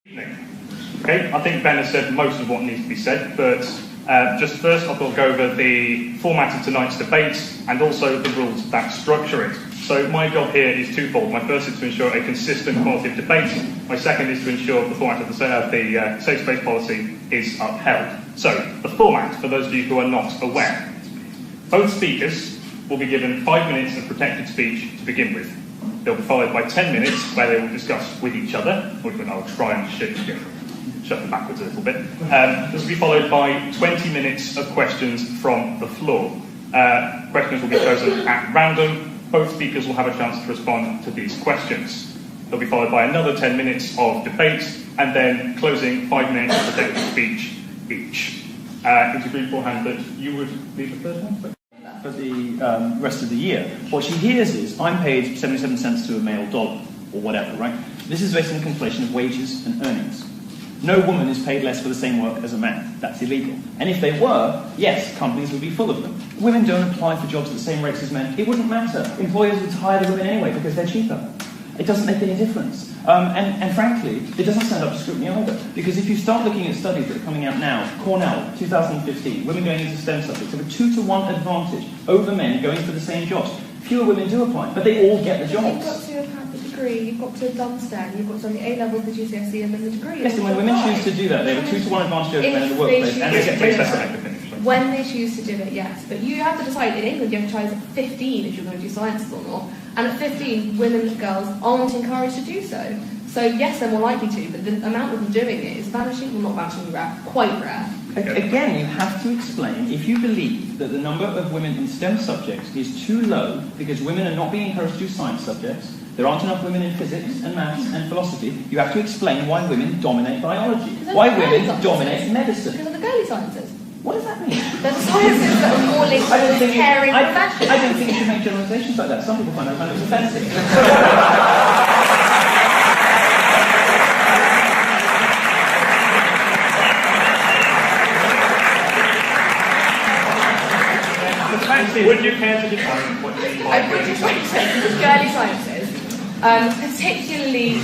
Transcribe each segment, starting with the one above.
Okay, I think Ben has said most of what needs to be said, but just first I thought I'd go over the format of tonight's debate and also the rules that structure it. So my job here is twofold. My first is to ensure a consistent quality of debate. My second is to ensure the format of the safe space policy is upheld. So the format, for those of you who are not aware, both speakers will be given 5 minutes of protected speech to begin with. They'll be followed by 10 minutes where they will discuss with each other, which I'll try and shut them backwards a little bit. This will be followed by 20 minutes of questions from the floor. Questions will be chosen at random. Both speakers will have a chance to respond to these questions. They'll be followed by another 10 minutes of debate, and then closing 5 minutes of protected speech each. It's agreed beforehand that you would lead the first one? For the rest of the year. What she hears is, I'm paid 77 cents to a male dollar, or whatever, right? This is based on the conflation of wages and earnings. No woman is paid less for the same work as a man. That's illegal. And if they were, yes, companies would be full of them. Women don't apply for jobs at the same rates as men. It wouldn't matter. Employers would hire the women anyway because they're cheaper. It doesn't make any difference. And frankly, it doesn't stand up to scrutiny either. Because if you start looking at studies that are coming out now, Cornell, 2015, women going into STEM subjects have a 2-to-1 advantage over men going for the same jobs. Fewer women do apply, but they all get the jobs. You've got to have had the degree, you've got to have done STEM, you've got to have the A-level, the GCSE, and then the degree. Yes, and when women choose to do that, they have a 2-to-1 advantage over men in the workplace, and they get paid less than they finish. When they choose to do it, yes. But you have to decide, in England, you have to try at 15 if you're going to do sciences or not. And at 15, women and girls aren't encouraged to do so. So yes, they're more likely to, but the amount of them doing it is vanishing, well not vanishing, rare, quite rare. Again, you have to explain, if you believe that the number of women in STEM subjects is too low because women are not being encouraged to do science subjects, there aren't enough women in physics and maths and philosophy, you have to explain why women dominate biology, why women dominate medicine. Because of the girly sciences. What does that mean? They're the sciences that are more linked to the caring profession. I don't think you should make generalisations like that. Some people find that kind of offensive. Would you care to define what you mean by girly sciences, particularly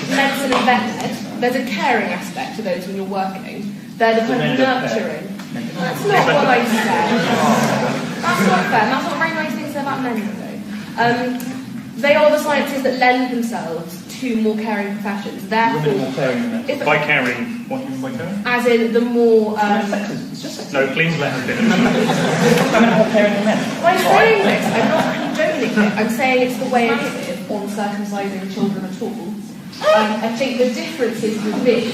medicine and vet med, there's a caring aspect to those when you're working. They're the kind of nurturing. That's not what I said. That's not fair. That's not very nice thing to say about men, though. They are the sciences that lend themselves to more caring professions. Therefore, more caring than by caring, what do you mean by caring? As in the more. It's just sexism. No, please let her finish. Women are more caring than men. By saying this, I'm not condoning it. I'm saying it's the way it is on circumcising children at all. I think the difference is with me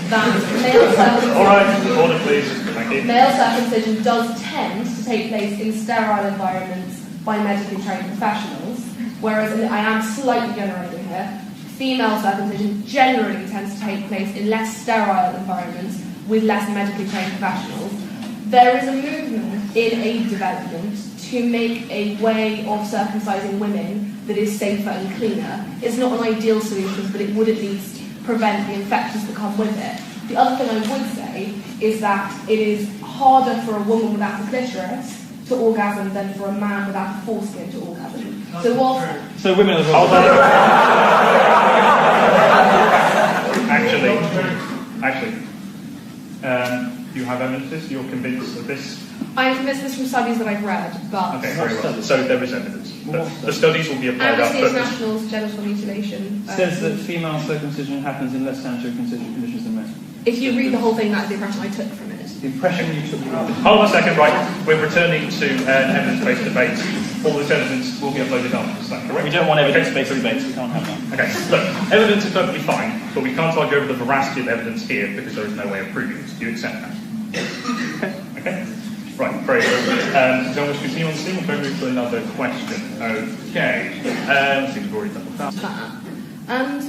that male circumcision. All right, order please. Thank you. Male circumcision does tend to take place in sterile environments by medically trained professionals, whereas I am slightly generating here. Female circumcision generally tends to take place in less sterile environments with less medically trained professionals. There is a movement in aid development to make a way of circumcising women that is safer and cleaner. It's not an ideal solution, but it would at least prevent the infections that come with it. The other thing I would say is that it is harder for a woman without a clitoris to orgasm than for a man without a foreskin to orgasm. So women are the wrong. Actually, you have evidence of this? You're convinced of this? I'm convinced this from studies that I've read, but... Okay, very well. So there is evidence. The studies will be applied Amnesty International's genital mutilation... says that female circumcision happens in less sanitary conditions than men. If you read the whole thing, that's the impression I took from it. The impression you took from it. Hold on a second, right. We're returning to an evidence-based debate. All this evidence will be uploaded after, is that correct? We don't want evidence-based debates, we can't have that. Okay, look, evidence is perfectly fine, but we can't argue over the veracity of evidence here because there is no way of proving it. Do you accept that? Okay? Right, very good. Do you want to continue on the scene or go move to another question? Okay. I think we've already done that. And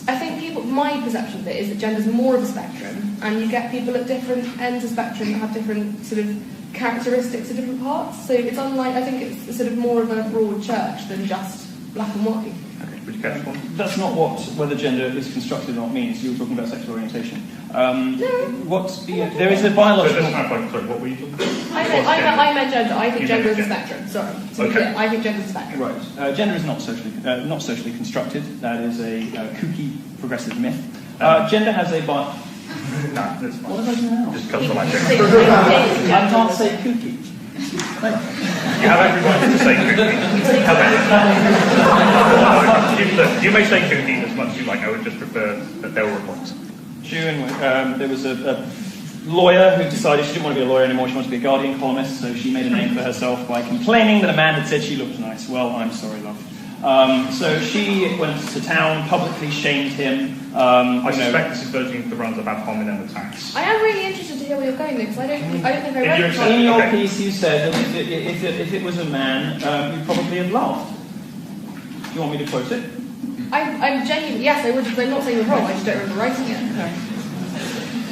I think my perception of it is that gender is more of a spectrum, and you get people at different ends of the spectrum that have different sort of characteristics of different parts. So it's unlike, I think it's sort of more of a broad church than just black and white. Okay, would you catch one? That's not what whether gender is constructed or not means. You were talking about sexual orientation. There is a biological... Sorry, what were you talking about? I meant gender. I think gender is a spectrum. Sorry. Okay. I think gender is a spectrum. Right. Gender is not socially constructed. That is a kooky progressive myth. Gender has a biological... No, that's fine. What did I do now? Just cut the light down. I can't say kooky. You have every right to say kooky. You may say kooky as much as you like. I would just prefer that there were reports. June, there was a lawyer who decided she didn't want to be a lawyer anymore, she wanted to be a Guardian columnist, so she made a name for herself by complaining that a man had said she looked nice. Well, I'm sorry, love. So she went to town, publicly shamed him. I suspect this is verging the runs about homing and attacks. I am really interested to hear where you're going there, because I don't think I read it. In your piece, you said that if it was a man, you'd probably have laughed. Do you want me to quote it? I'm genuinely, yes, I would, because I'm not saying you're wrong, I just don't remember writing it. Okay.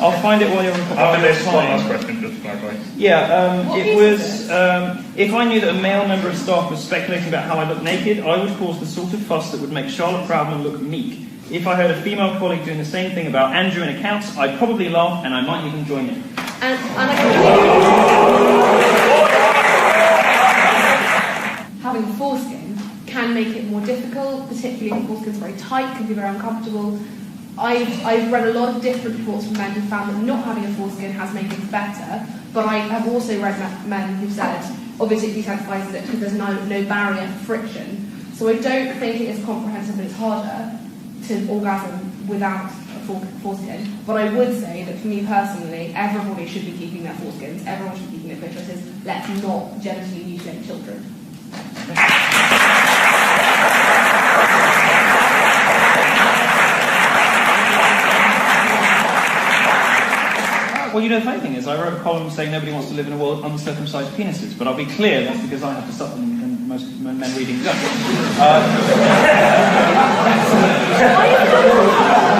I'll find it while you're recording. There's one last question, just to clarify. Yeah, it was, if I knew that a male member of staff was speculating about how I look naked, I would cause the sort of fuss that would make Charlotte Proudman look meek. If I heard a female colleague doing the same thing about Andrew in accounts, I'd probably laugh and I might even join in. And I having a foreskin can make it more difficult, particularly if the foreskin's very tight, can be very uncomfortable. I've read a lot of different reports from men who found that not having a foreskin has made things better, but I have also read men who said, obviously it desensitizes it because there's no barrier for friction. So I don't think it is comprehensive and it's harder to orgasm without a foreskin. But I would say that for me personally, everybody should be keeping their foreskins, everyone should be keeping their clitorises. Let's not genitally mutilate children. Well, you know, the funny thing is, I wrote a column saying nobody wants to live in a world of uncircumcised penises, but I'll be clear, that's because I have the supplement and most men reading don't.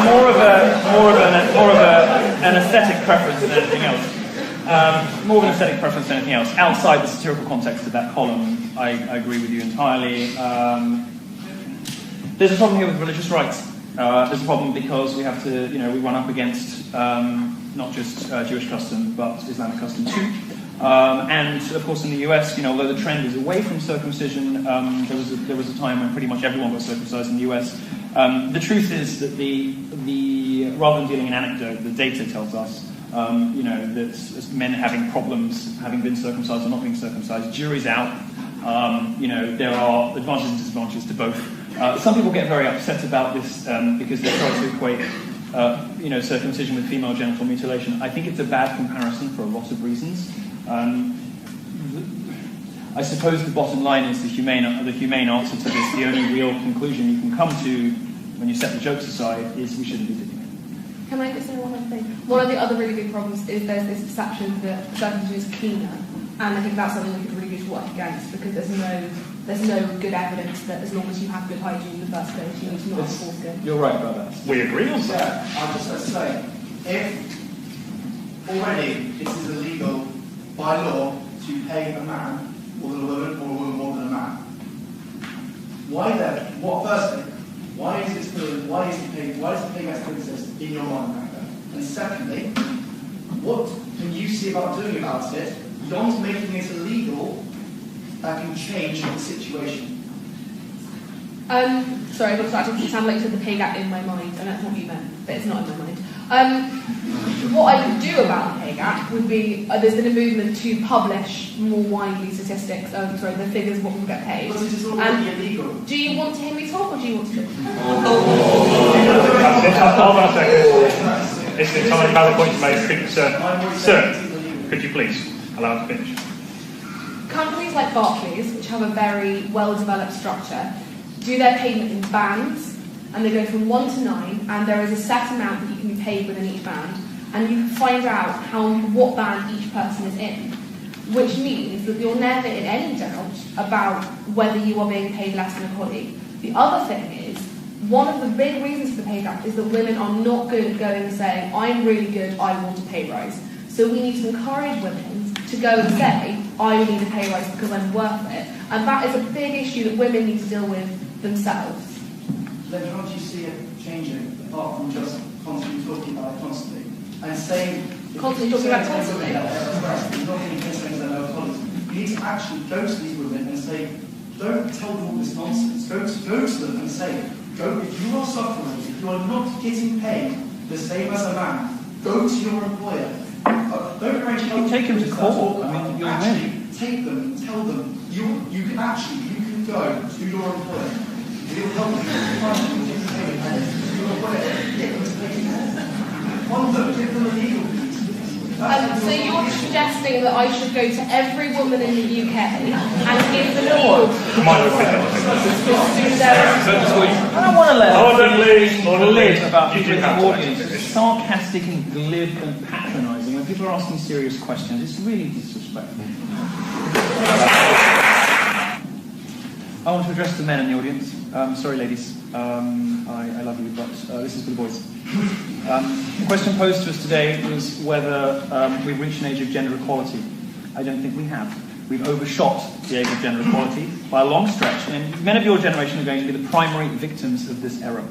More of an aesthetic preference than anything else. More of an aesthetic preference than anything else. Outside the satirical context of that column, I agree with you entirely. There's a problem here with religious rights. There's a problem because we have to, we run up against not just Jewish custom, but Islamic custom too. And of course in the US, although the trend is away from circumcision, there was a time when pretty much everyone got circumcised in the US. The truth is that the rather than dealing in anecdote, the data tells us, that men having problems having been circumcised or not being circumcised, jury's out. There are advantages and disadvantages to both. Some people get very upset about this because they try to equate, circumcision with female genital mutilation. I think it's a bad comparison for a lot of reasons. I suppose the bottom line is the humane answer to this. The only real conclusion you can come to when you set the jokes aside is we shouldn't be doing it. Can I just say one other thing? One of the other really big problems is there's this perception that circumcision is cleaner, and I think that's something we could really do to work against because there's no good evidence that as long as you have good hygiene in the first place, you need to not have foreskin. You're right about that. We agree on that. Yeah, I'll just say, if already it is illegal by law to pay a man more than a woman or a woman more than a man, why then? Firstly, why is the pay gap still exist in your mind back then? And secondly, what can you see about doing about it beyond making it illegal that can change the situation? Sorry, but it sounded like you said the pay gap in my mind, and that's what you meant, but it's not in my mind. What I would do about the pay gap would be, there's been a movement to publish more widely statistics, the figures of what people get paid. But it is already illegal. Do you want to hear me talk, or do you want to talk? Hold on a second. It's an entirely valid point you made. Sir, could you please allow us to finish? Companies like Barclays, which have a very well-developed structure, do their payment in bands, and they go from 1 to 9, and there is a set amount that you can be paid within each band, and you can find out what band each person is in, which means that you're never in any doubt about whether you are being paid less than a colleague. The other thing is, one of the big reasons for the pay gap is that women are not good at going and saying, I'm really good, I want a pay rise. So we need to encourage women to go and say, I need a pay rise because I'm worth it. And that is a big issue that women need to deal with themselves. Then how do you see it changing, apart from just constantly talking about it constantly? And saying... Constantly talking about it constantly? You're not getting things that are colleagues. You need to actually go to these women and say, don't tell them all this nonsense. Go to them and say, if you are suffering, you are not getting paid the same as a man, go to your employer. Don't arrange help. Take them to court. I mean, you'll actually win. take them, tell them you can go to your employer. He'll help you find them getting paid. Your employer, get them to pay you. Fund them, give them a legal piece. So you're suggesting that I should go to every woman in the UK and give them legal I don't want to let Orderly. glib about You people do in the have to audience. finish. Sarcastic and glib and patronising. When people are asking serious questions, it's really disrespectful. I want to address the men in the audience. Sorry, ladies. I love you, but this is for the boys. The question posed to us today was whether we've reached an age of gender equality. I don't think we have. We've overshot the age of gender equality by a long stretch, and men of your generation are going to be the primary victims of this error.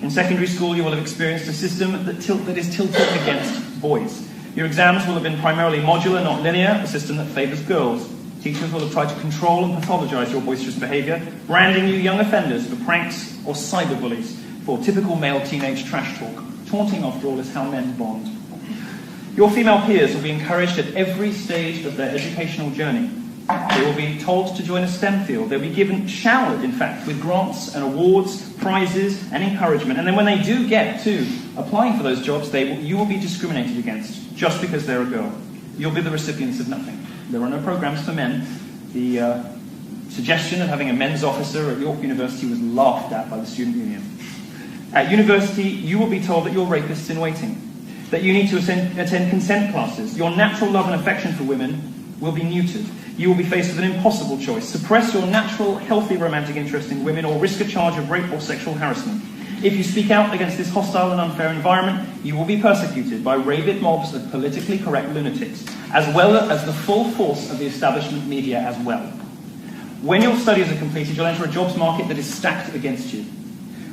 In secondary school, you will have experienced a system that is tilted against boys. Your exams will have been primarily modular, not linear, a system that favours girls. Teachers will have tried to control and pathologise your boisterous behaviour, branding you young offenders for pranks or cyberbullies, for typical male teenage trash talk. Taunting, after all, is how men bond. Your female peers will be encouraged at every stage of their educational journey. They will be told to join a STEM field. They'll be showered, in fact, with grants and awards, prizes and encouragement. And then when they do get to applying for those jobs, you will be discriminated against just because they're a girl. You'll be the recipients of nothing. There are no programs for men. The suggestion of having a men's officer at York University was laughed at by the student union. At university, you will be told that you're rapists in waiting, that you need to attend consent classes. Your natural love and affection for women will be neutered. You will be faced with an impossible choice: suppress your natural, healthy romantic interest in women or risk a charge of rape or sexual harassment. If you speak out against this hostile and unfair environment, you will be persecuted by rabid mobs of politically correct lunatics, as well as the full force of the establishment media as well. When your studies are completed, you'll enter a jobs market that is stacked against you.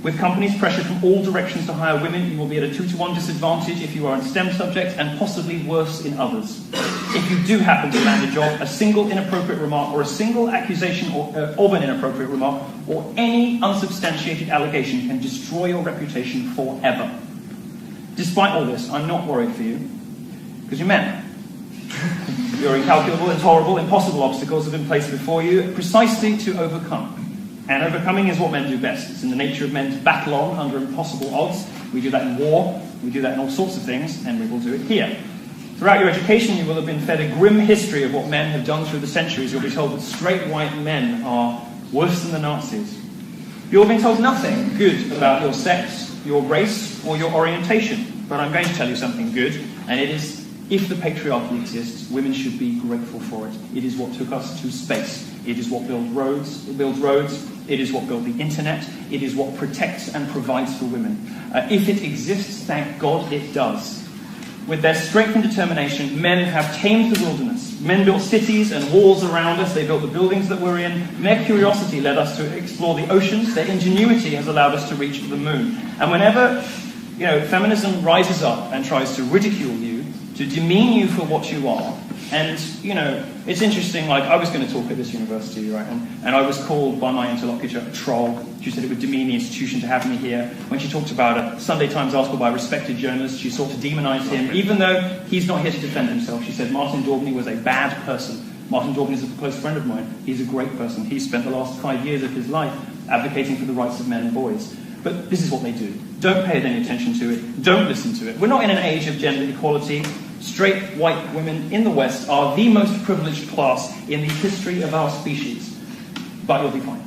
With companies pressured from all directions to hire women, you will be at a 2-to-1 disadvantage if you are in STEM subjects, and possibly worse in others. If you do happen to land a job, a single inappropriate remark or a single accusation of an inappropriate remark or any unsubstantiated allegation can destroy your reputation forever. Despite all this, I'm not worried for you, because you're men. Your incalculable, intolerable, impossible obstacles have been placed before you precisely to overcome. And overcoming is what men do best. It's in the nature of men to battle on under impossible odds. We do that in war, we do that in all sorts of things, and we will do it here. Throughout your education, you will have been fed a grim history of what men have done through the centuries. You'll be told that straight white men are worse than the Nazis. You'll have been told nothing good about your sex, your race, or your orientation. But I'm going to tell you something good, and it is, if the patriarchy exists, women should be grateful for it. It is what took us to space. It is what builds roads. It is what built the internet. It is what protects and provides for women. If it exists, thank God it does. With their strength and determination, men have tamed the wilderness. Men built cities and walls around us. They built the buildings that we're in. And their curiosity led us to explore the oceans. Their ingenuity has allowed us to reach the moon. And whenever, feminism rises up and tries to ridicule you, to demean you for what you are, and, it's interesting, I was going to talk at this university, right, and I was called by my interlocutor a troll. She said it would demean the institution to have me here. When she talked about a Sunday Times article by a respected journalist, she sought to demonise him, even though he's not here to defend himself. She said Martin Daubney was a bad person. Martin Daubney is a close friend of mine. He's a great person. He spent the last 5 years of his life advocating for the rights of men and boys. But this is what they do. Don't pay any attention to it. Don't listen to it. We're not in an age of gender equality. Straight white women in the West are the most privileged class in the history of our species. But you'll be fine.